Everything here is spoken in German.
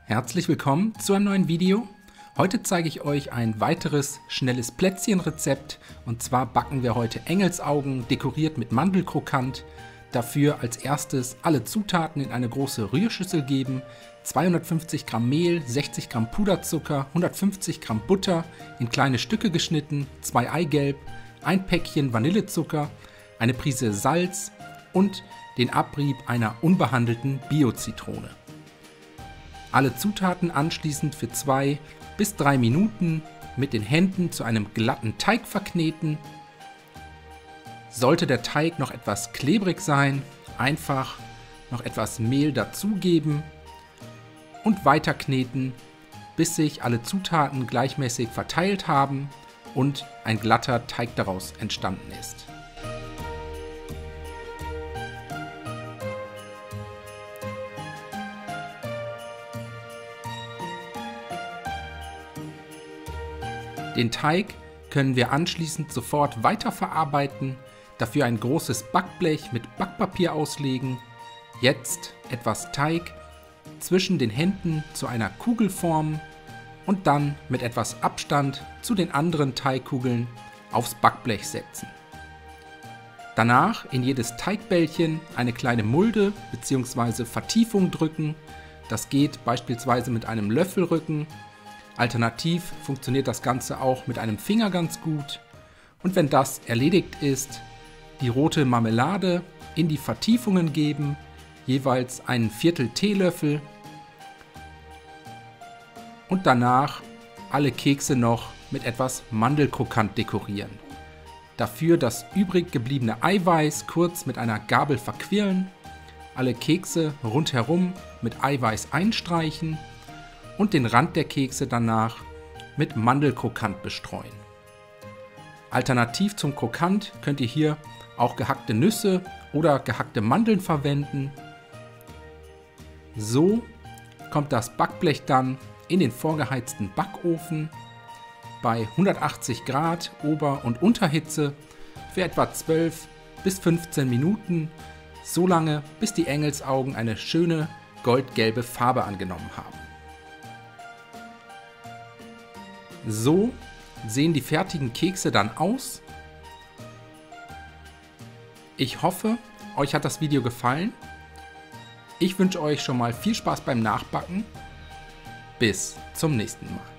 Herzlich willkommen zu einem neuen Video. Heute zeige ich euch ein weiteres schnelles Plätzchenrezept und zwar backen wir heute Engelsaugen dekoriert mit Mandelkrokant. Dafür als erstes alle Zutaten in eine große Rührschüssel geben, 250 Gramm Mehl, 60 Gramm Puderzucker, 150 Gramm Butter in kleine Stücke geschnitten, 2 Eigelb, ein Päckchen Vanillezucker, eine Prise Salz und den Abrieb einer unbehandelten Bio-Zitrone. Alle Zutaten anschließend für 2 bis 3 Minuten mit den Händen zu einem glatten Teig verkneten. Sollte der Teig noch etwas klebrig sein, einfach noch etwas Mehl dazugeben und weiter kneten, bis sich alle Zutaten gleichmäßig verteilt haben und ein glatter Teig daraus entstanden ist. Den Teig können wir anschließend sofort weiterverarbeiten, dafür ein großes Backblech mit Backpapier auslegen, jetzt etwas Teig zwischen den Händen zu einer Kugel formen und dann mit etwas Abstand zu den anderen Teigkugeln aufs Backblech setzen. Danach in jedes Teigbällchen eine kleine Mulde bzw. Vertiefung drücken, das geht beispielsweise mit einem Löffelrücken. Alternativ funktioniert das Ganze auch mit einem Finger ganz gut. Und wenn das erledigt ist, die rote Marmelade in die Vertiefungen geben, jeweils einen Viertel Teelöffel. Und danach alle Kekse noch mit etwas Mandelkrokant dekorieren. Dafür das übrig gebliebene Eiweiß kurz mit einer Gabel verquirlen, alle Kekse rundherum mit Eiweiß einstreichen und den Rand der Kekse danach mit Mandelkrokant bestreuen. Alternativ zum Krokant könnt ihr hier auch gehackte Nüsse oder gehackte Mandeln verwenden. So kommt das Backblech dann in den vorgeheizten Backofen bei 180 Grad Ober- und Unterhitze für etwa 12 bis 15 Minuten, so lange bis die Engelsaugen eine schöne goldgelbe Farbe angenommen haben. So sehen die fertigen Kekse dann aus. Ich hoffe, euch hat das Video gefallen. Ich wünsche euch schon mal viel Spaß beim Nachbacken. Bis zum nächsten Mal.